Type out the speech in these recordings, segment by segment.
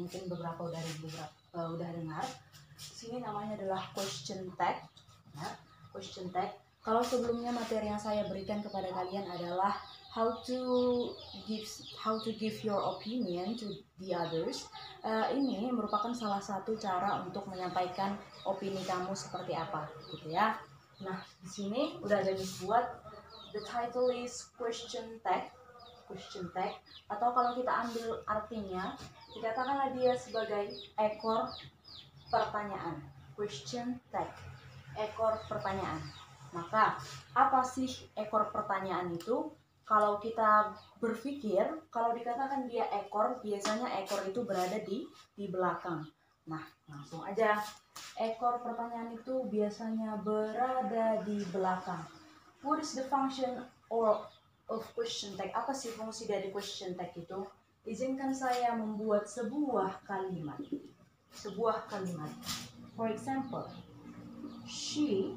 mungkin beberapa udah dengar. Di sini namanya adalah question tag. Ya, question tag. Kalau sebelumnya materi yang saya berikan kepada kalian adalah how to give your opinion to the others. Ini merupakan salah satu cara untuk menyampaikan opini kamu seperti apa, gitu ya. Nah, di sini udah ada dibuat. The title is question tag. Question tag, atau kalau kita ambil artinya, dikatakanlah dia sebagai ekor pertanyaan. Question tag, ekor pertanyaan. Maka apa sih ekor pertanyaan itu? Kalau kita berpikir, kalau dikatakan dia ekor, biasanya ekor itu berada di belakang. Nah, langsung aja. Ekor pertanyaan itu biasanya berada di belakang. What is the function of question tag? Apa sih fungsi dari question tag itu? Izinkan saya membuat sebuah kalimat. Sebuah kalimat. For example, she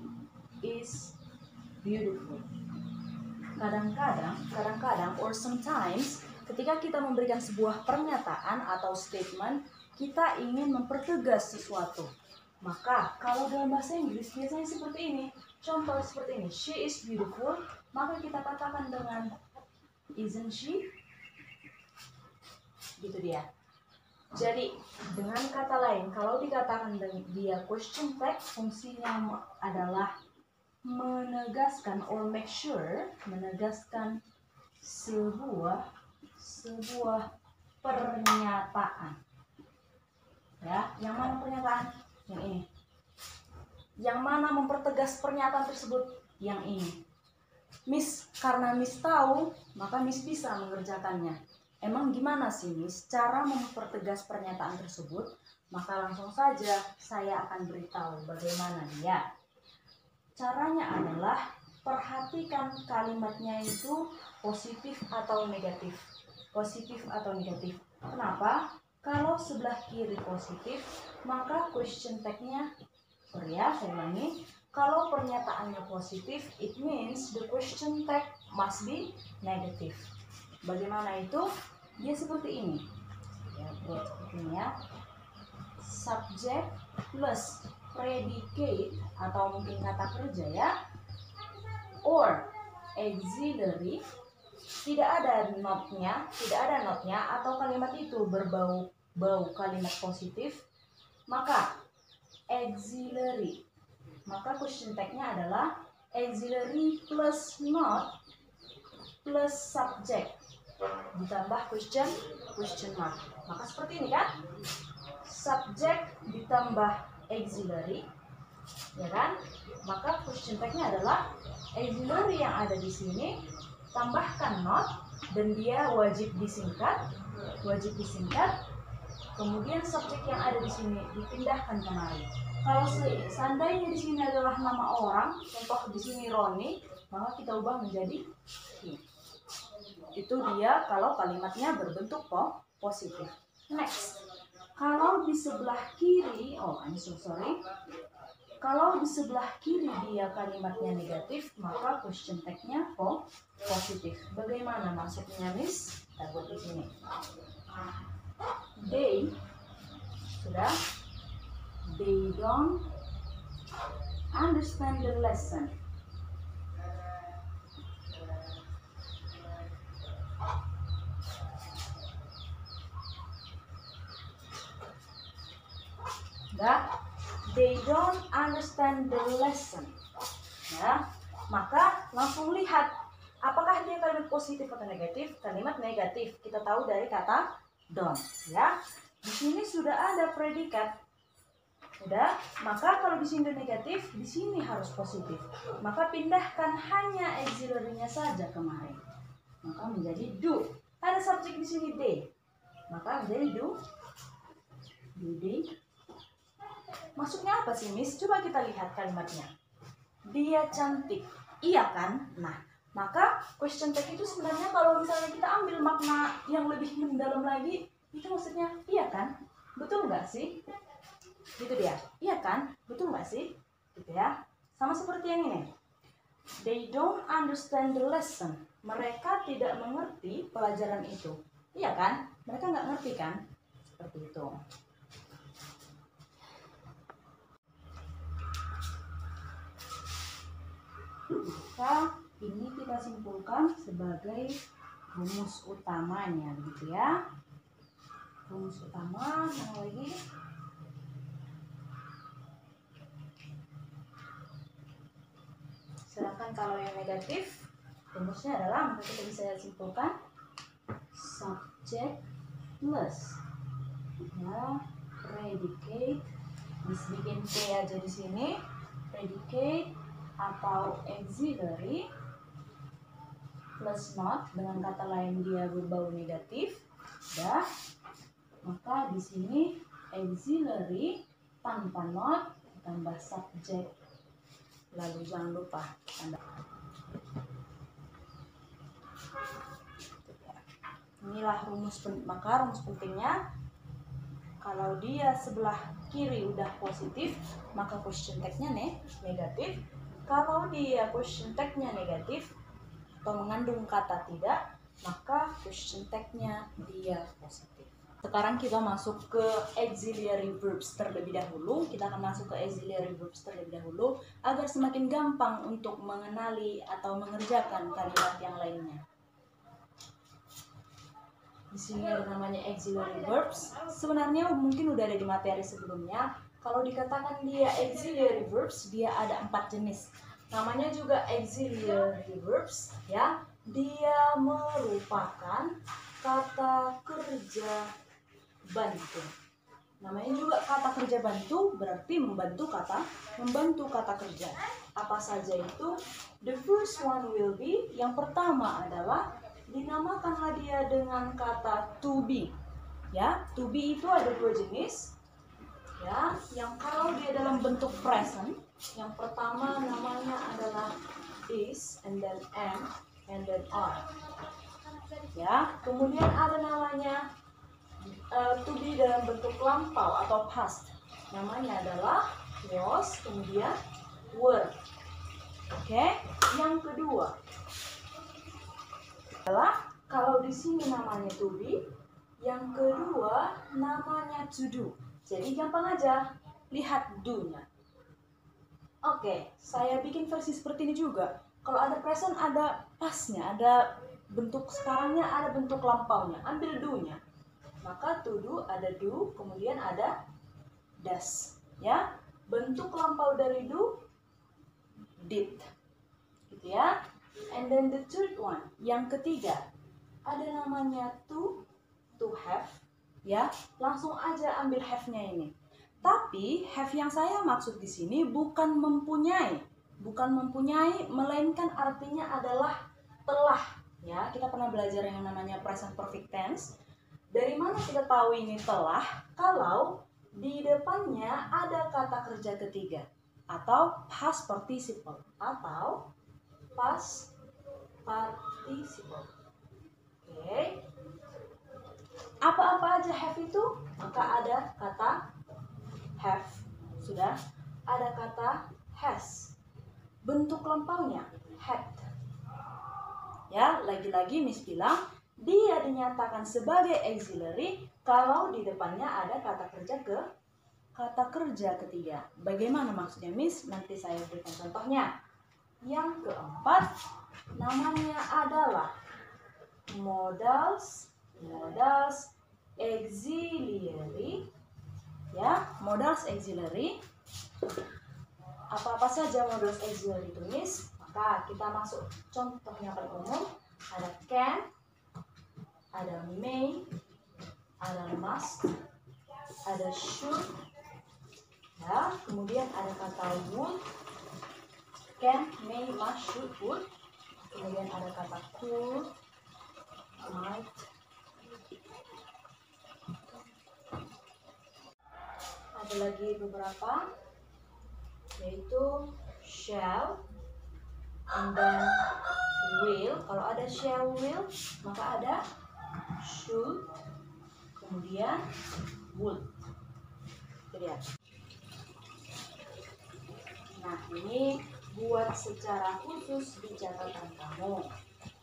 is beautiful. Kadang-kadang or sometimes ketika kita memberikan sebuah pernyataan atau statement, kita ingin mempertegas sesuatu. Maka kalau dalam bahasa Inggris biasanya seperti ini. Contoh seperti ini, she is beautiful, maka kita katakan dengan isn't she? Gitu dia. Jadi dengan kata lain, kalau dikatakan dia question tag, fungsinya adalah menegaskan or make sure, menegaskan sebuah pernyataan. Ya, yang mana pernyataan? Yang ini. Yang mana mempertegas pernyataan tersebut? Yang ini. Miss, karena Miss tahu, maka Miss bisa mengerjakannya. Emang gimana sih Miss cara mempertegas pernyataan tersebut? Maka langsung saja saya akan beritahu bagaimana dia. Caranya adalah perhatikan kalimatnya itu positif atau negatif. Positif atau negatif. Kenapa? Kalau sebelah kiri positif, maka question tag-nya, saya ulangi, kalau pernyataannya positif, it means the question tag must be negative. Bagaimana itu? Dia seperti ini. Ya, buat seperti ini ya. Subject plus predicate atau mungkin kata kerja ya. Or auxiliary, tidak ada notnya atau kalimat itu berbau kalimat positif, maka auxiliary. Maka question tag-nya adalah auxiliary plus not plus subject ditambah question mark. Maka seperti ini kan? Subject ditambah auxiliary, ya kan? Maka question tag-nya adalah auxiliary yang ada di sini tambahkan not, dan dia wajib disingkat. Kemudian subjek yang ada di sini dipindahkan kemari. Kalau seandainya di sini adalah nama orang, contoh di sini Roni, maka kita ubah menjadi he. Itu dia kalau kalimatnya berbentuk positif. Next, kalau di sebelah kiri, kalau di sebelah kiri dia kalimatnya negatif, maka question tag-nya positif. Bagaimana maksudnya, Miss? Kita buat di sini. They don't understand the lesson. They don't understand the lesson. Ya, maka langsung lihat apakah dia kalimat positif atau negatif. Kalimat negatif kita tahu dari kata don't. Ya, di sini sudah ada predikat. Udah, maka kalau di sini negatif, di sini harus positif. Maka pindahkan hanya auxiliary-nya saja kemarin. Maka menjadi do. Ada subjek di sini they. Maka menjadi do they. Maksudnya apa sih, Miss? Coba kita lihat kalimatnya. Dia cantik, iya kan? Nah, maka question tag itu sebenarnya kalau misalnya kita ambil makna yang lebih mendalam lagi, itu maksudnya iya kan? Betul nggak sih? Gitu dia. Iya kan? Betul nggak sih? Gitu ya. Sama seperti yang ini. They don't understand the lesson. Mereka tidak mengerti pelajaran itu. Iya kan? Mereka nggak ngerti kan? Seperti itu. Maka ini kita simpulkan sebagai rumus utamanya, begitu ya. Rumus utama, mana lagi? Sedangkan kalau yang negatif, rumusnya adalah, maka kita bisa simpulkan subject plus ya predicate, bikin P aja di sini, predicate atau auxiliary plus not, dengan kata lain dia berbau negatif, ya. Maka di sini auxiliary tanpa not tambah subject, lalu jangan lupa tanda. Inilah rumus, maka rumus pentingnya, kalau dia sebelah kiri udah positif, maka question tag-nya negatif. Kalau dia question tag-nya negatif atau mengandung kata tidak, maka question tag-nya dia positif. Sekarang kita masuk ke auxiliary verbs terlebih dahulu. Kita akan masuk ke auxiliary verbs terlebih dahulu agar semakin gampang untuk mengenali atau mengerjakan kalimat yang lainnya. Di sini ada namanya auxiliary verbs. Sebenarnya mungkin udah ada di materi sebelumnya. Kalau dikatakan dia auxiliary verbs, dia ada 4 jenis. Namanya juga auxiliary verbs, ya. Dia merupakan kata kerja bantu. Namanya juga kata kerja bantu, berarti membantu kata kerja. Apa saja itu? The first one will be, yang pertama adalah dinamakanlah dia dengan kata to be. Ya, to be itu ada 2 jenis. Ya, yang kalau dia dalam bentuk present, yang pertama namanya adalah is, and then am, and then are. Ya, kemudian ada namanya to be dalam bentuk lampau atau past. Namanya adalah was, kemudian were. Oke, yang kedua adalah, kalau di sini namanya to be, yang kedua namanya to do. Jadi gampang aja, lihat do-nya. Oke, saya bikin versi seperti ini juga. Kalau ada present ada past-nya, ada bentuk sekarangnya, ada bentuk lampaunya. Ambil do-nya. Maka to do ada do, kemudian ada does. Ya, bentuk lampau dari do did. Gitu ya. And then the third one, yang ketiga, ada namanya to have, ya. Langsung aja ambil have-nya ini. Tapi have yang saya maksud di sini bukan mempunyai, melainkan artinya adalah telah, ya. Kita pernah belajar yang namanya present perfect tense. Dari mana kita tahu ini telah? Kalau di depannya ada kata kerja ketiga atau past participle atau past participle. Oke. Apa-apa aja have itu, maka ada kata have. Sudah ada kata has. Bentuk lampaunya had. Ya, lagi-lagi Miss bilang dia dinyatakan sebagai auxiliary kalau di depannya ada kata kerja ketiga. Bagaimana maksudnya Miss? Nanti saya berikan contohnya. Yang keempat namanya adalah modals auxiliary, ya. Modals auxiliary, apa-apa saja modals auxiliary itu Miss. Maka kita masuk contoh yang paling umum. Ada can, ada may, ada must, ada should, ya. Kemudian ada kata would, can, may, must, should, would. Kemudian ada kata could, might. Ada lagi beberapa, yaitu shall, and then will. Kalau ada shall, will, maka ada should, kemudian would. Lihat. Nah, ini buat secara khusus di catatan kamu,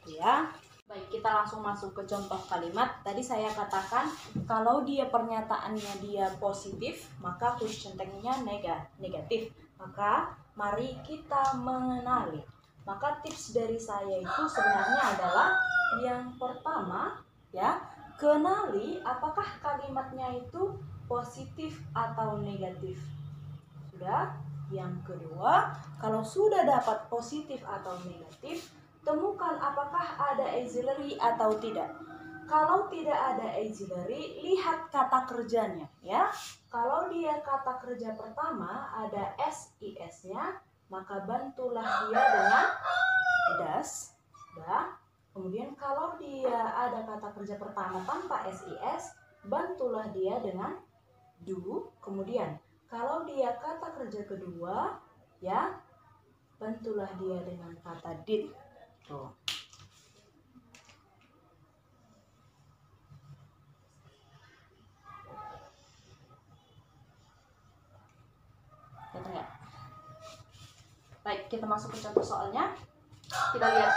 ya. Baik, kita langsung masuk ke contoh kalimat. Tadi saya katakan kalau dia pernyataannya dia positif, maka question tag-nya negatif. Maka mari kita mengenali. Maka tips dari saya itu sebenarnya adalah yang pertama, ya, kenali apakah kalimatnya itu positif atau negatif. Sudah? Yang kedua, kalau sudah dapat positif atau negatif, temukan apakah ada auxiliary atau tidak. Kalau tidak ada auxiliary, lihat kata kerjanya, ya. Kalau dia kata kerja pertama ada SIS-nya, maka bantulah dia dengan does. Dah. Kemudian kalau dia ada kata kerja pertama tanpa SIS, bantulah dia dengan do. Kemudian kalau dia kata kerja kedua, ya, bantulah dia dengan kata did. Tuh. Ya? Baik, kita masuk ke contoh soalnya. Kita lihat,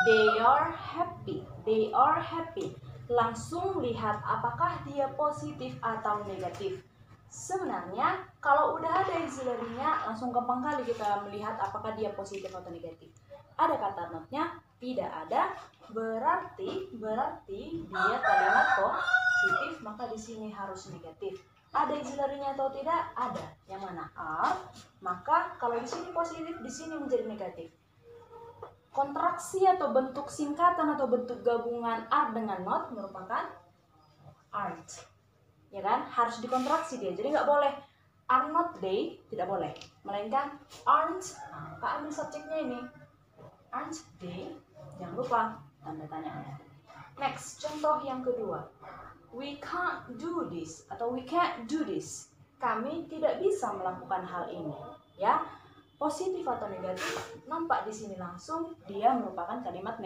they are happy. They are happy. Langsung lihat apakah dia positif atau negatif. Sebenarnya kalau udah ada auxiliary-nya, langsung gampang kali kita melihat apakah dia positif atau negatif. Ada kata not-nya? Tidak ada. Berarti dia kalimat positif, maka di sini harus negatif. Ada auxiliary-nya atau tidak? Ada. Yang mana? Are. Maka kalau di sini positif, di sini menjadi negatif. Kontraksi atau bentuk singkatan atau bentuk gabungan are dengan not merupakan aren't. Ya kan, harus dikontraksi dia, jadi nggak boleh are not they, tidak boleh, melainkan aren't. Maka ambil subjeknya ini, aren't they, jangan lupa tanda tanya. Next, contoh yang kedua, we can't do this atau we can't do this, kami tidak bisa melakukan hal ini, ya. Positif atau negatif, nampak di sini langsung dia merupakan kalimat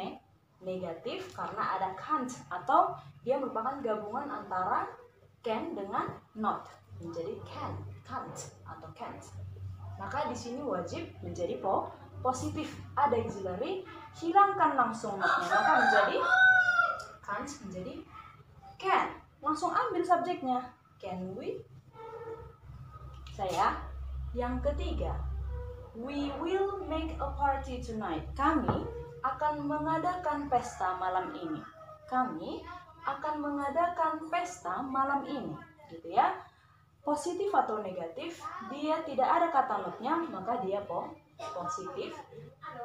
negatif karena ada can't atau dia merupakan gabungan antara can dengan not, menjadi can't atau can't. Maka di sini wajib menjadi positif. Ada auxiliary, hilangkan langsung not-nya, maka menjadi can't menjadi can. Langsung ambil subjeknya, can we. Saya yang ketiga, we will make a party tonight. Kami akan mengadakan pesta malam ini. Kami akan mengadakan pesta malam ini, gitu ya. Positif atau negatif, dia tidak ada kata not-nya, maka dia positif.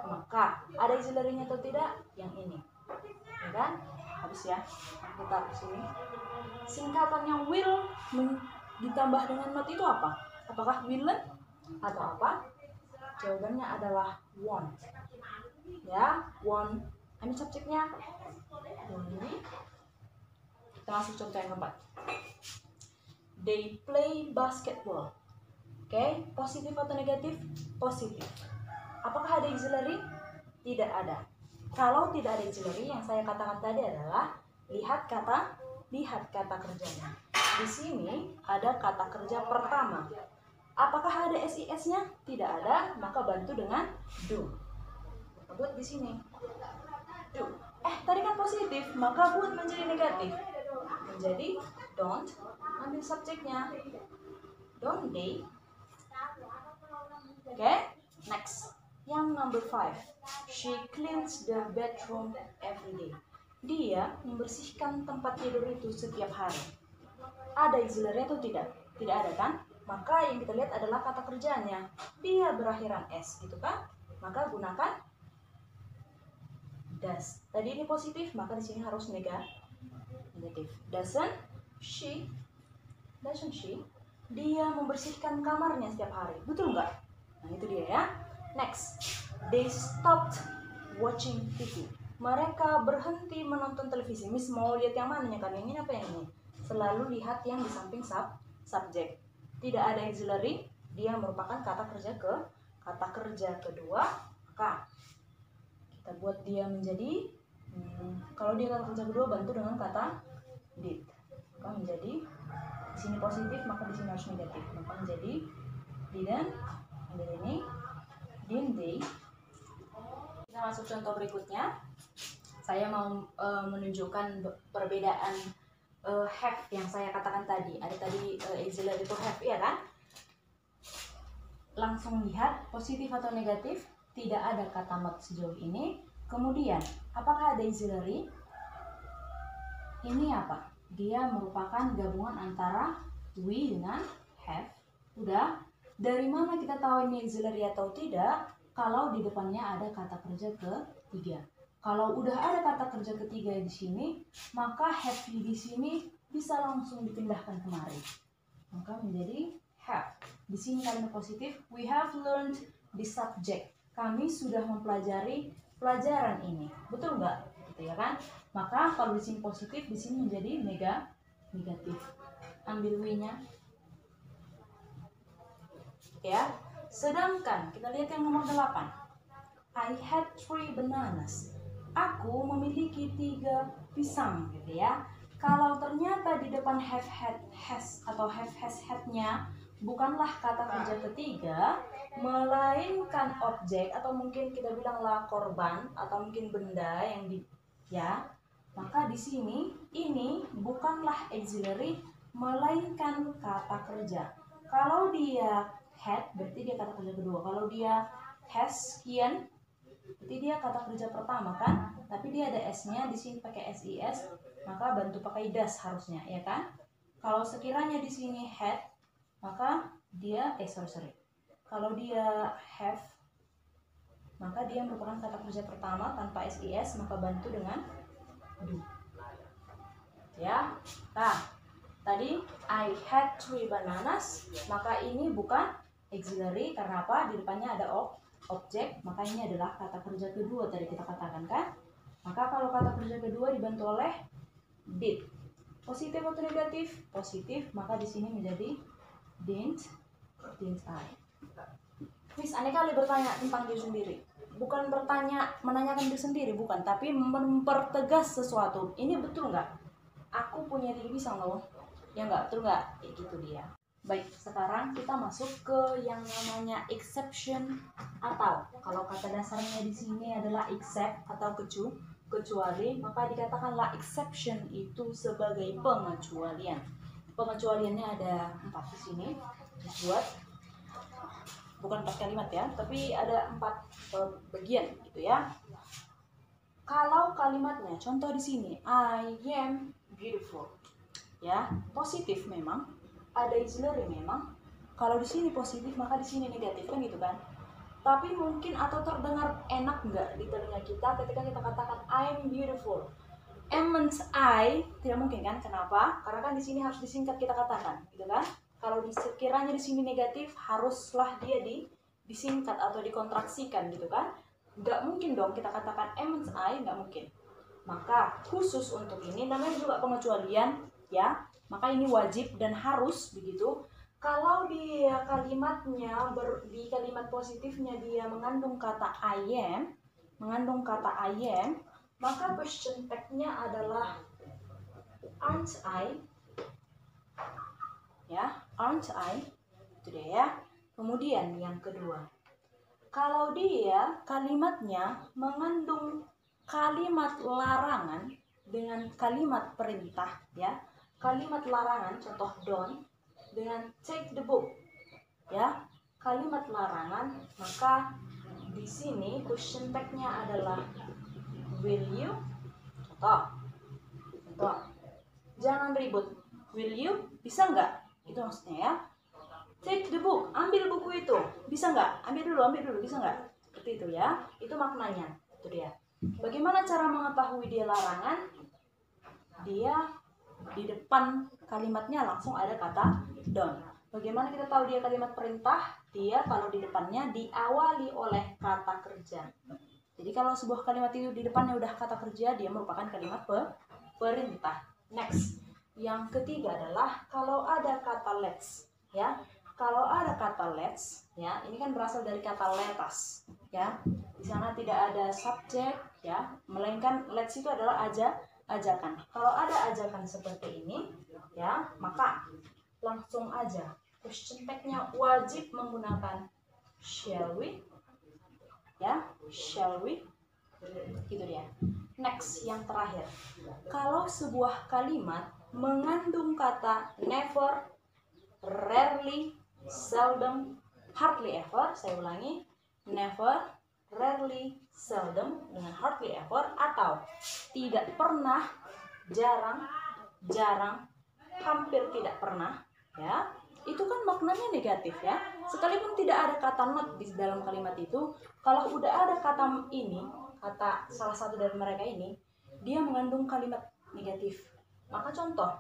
Maka ada auxiliary-nya atau tidak? Yang ini, ya kan? Habis ya. Kita ke sini. Singkatannya will ditambah dengan not itu apa? Apakah willen atau apa? Jawabannya adalah won't. Ya, won't. Ambil subjeknya. Only. Kita masuk contoh yang keempat. They play basketball. Oke, positif atau negatif? Positif. Apakah ada auxiliary? Tidak ada. Kalau tidak ada auxiliary, yang saya katakan tadi adalah lihat kata kerjanya. Di sini ada kata kerja pertama. Apakah ada SIS-nya? Tidak ada, maka bantu dengan do. Buat di sini. Do. Tadi kan positif, maka buat menjadi negatif. Menjadi don't. Ambil subjeknya. Don't they? Oke, next. Yang number 5. She cleans the bedroom every day. Dia membersihkan tempat tidur itu setiap hari. Ada auxiliary atau tidak? Tidak ada kan? Maka yang kita lihat adalah kata kerjanya. Dia berakhiran S, gitu kan? Maka gunakan does. Tadi ini positif, maka di sini harus negatif. Doesn't she? Dia membersihkan kamarnya setiap hari. Betul nggak? Nah, itu dia ya. Next. They stopped watching TV. Mereka berhenti menonton televisi. Miss mau lihat yang mananya kan? Yang ini apa yang ini? Selalu lihat yang di samping subjek. Tidak ada auxiliary, dia merupakan kata kerja kedua. Maka kita buat dia menjadi kalau dia kata kerja kedua, bantu dengan kata did. Maka menjadi di sini positif, maka di sini harus negatif. Maka menjadi didn't. Ambil ini didn't they. Kita masuk contoh berikutnya. saya mau menunjukkan perbedaan have yang saya katakan tadi. Ada tadi auxiliary itu have, ya kan? Langsung lihat positif atau negatif, tidak ada kata not sejauh ini. Kemudian apakah ada auxiliary? Ini apa? Dia merupakan gabungan antara we dengan have. Udah. Dari mana kita tahu ini auxiliary atau tidak? Kalau di depannya ada kata kerja ketiga. Kalau udah ada kata kerja ketiga di sini, maka have di sini bisa langsung dipindahkan kemari. Maka menjadi have. Di sini kalimat positif, we have learned the subject. Kami sudah mempelajari pelajaran ini. Betul nggak? Gitu ya kan? Maka kalau di sini positif, di sini menjadi negatif. Ambil we-nya. Ya. Sedangkan kita lihat yang nomor 8. I had 3 bananas. Aku memiliki 3 pisang, gitu ya. Kalau ternyata di depan have had has atau have has had-nya bukanlah kata kerja ketiga, melainkan objek atau mungkin kita bilanglah korban atau mungkin benda yang maka di sini ini bukanlah auxiliary melainkan kata kerja. Kalau dia had berarti dia kata kerja kedua. Kalau dia has sekian berarti dia kata kerja pertama kan? Tapi dia ada s-nya di sini pakai sis, maka bantu pakai das harusnya, ya kan? Kalau sekiranya di sini had, maka dia Kalau dia have, maka dia merupakan kata kerja pertama tanpa sis, maka bantu dengan do. Ya. Nah, tadi I had 3 bananas, maka ini bukan auxiliary karena apa? Di depannya ada objek, maka ini adalah kata kerja kedua tadi kita katakan kan? Maka kalau kata kerja kedua dibantu oleh did. Positif atau negatif? Positif, maka di sini menjadi didn't I. Miss aneh kali bertanya tentang diri sendiri. Bukan menanyakan diri sendiri, bukan, tapi mempertegas sesuatu. Ini betul nggak? Aku punya 3 pisang loh. Ya nggak, betul nggak? Kayak gitu dia. Baik, sekarang kita masuk ke yang namanya exception atau kalau kata dasarnya di sini adalah except atau kecuali, maka dikatakanlah exception itu sebagai pengecualian. Pengecualiannya ada 4 di sini dibuat. Bukan 4 kalimat ya, tapi ada 4 bagian gitu ya. Kalau kalimatnya, contoh di sini, I am beautiful. Ya, positif memang. Ada auxiliary memang. Kalau di sini positif, maka di sini negatif kan gitu kan. Tapi mungkin atau terdengar enak nggak di telinga kita ketika kita katakan I'm beautiful. Means I tidak mungkin kan? Kenapa? Karena kan di sini harus disingkat kita katakan, gitu kan? Kalau sekiranya di sini negatif, haruslah dia disingkat atau dikontraksikan, gitu kan? Nggak mungkin dong kita katakan means I, nggak mungkin. Maka khusus untuk ini namanya juga pengecualian, ya. Maka ini wajib dan harus begitu. Kalau dia kalimatnya di kalimat positifnya dia mengandung kata I am, maka question tag-nya adalah aren't I? Ya, aren't I? Itu dia ya. Kemudian yang kedua, kalau dia kalimatnya mengandung kalimat larangan dengan kalimat perintah, ya. Kalimat larangan, contoh don't, dengan take the book, ya. Kalimat larangan, maka di sini question tag-nya adalah will you? Contoh. Jangan ribut. Will you? Bisa nggak? Itu maksudnya ya. Take the book. Ambil buku itu. Bisa nggak? Ambil dulu. Bisa nggak? Seperti itu ya. Itu maknanya. Itu dia. Bagaimana cara mengetahui dia larangan? Dia di depan kalimatnya langsung ada kata don't. Bagaimana kita tahu dia kalimat perintah? Dia kalau di depannya diawali oleh kata kerja. Jadi kalau sebuah kalimat itu di depannya udah kata kerja, dia merupakan kalimat perintah. Next, yang ketiga adalah kalau ada kata let's, ya. Kalau ada kata let's, ya, ini kan berasal dari kata let us, ya. Di sana tidak ada subjek, ya, melainkan let's itu adalah ajakan. Kalau ada ajakan seperti ini, ya, maka langsung aja question tag-nya wajib menggunakan shall we, ya, shall we. Gitu dia. Next, yang terakhir. Kalau sebuah kalimat mengandung kata never, rarely, seldom, hardly ever, saya ulangi, never, rarely, seldom dengan hardly ever, atau tidak pernah, jarang, jarang, hampir tidak pernah, ya, itu kan maknanya negatif ya. Sekalipun tidak ada kata not di dalam kalimat itu, kalau udah ada kata ini, kata salah satu dari mereka ini, dia mengandung kalimat negatif. Maka contoh,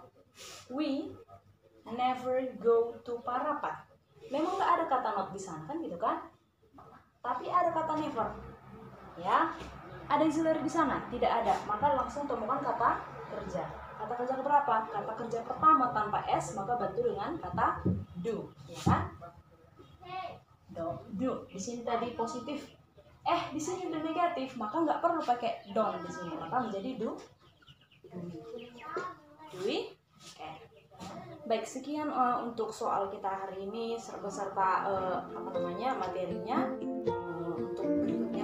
we never go to Parapat. Memang nggak ada kata not di sana kan gitu kan? Tapi ada kata never. Ya, ada auxiliary di sana? Tidak ada. Maka langsung temukan kata kerja. Kata kerja keberapa? Kata kerja pertama tanpa s, maka bantu dengan kata do, ya kan? Do. Di sini tadi positif. Di sini udah negatif, maka nggak perlu pakai don't di sini. Maka menjadi do. Oke. Baik, sekian untuk soal kita hari ini beserta materinya. Untuk berikutnya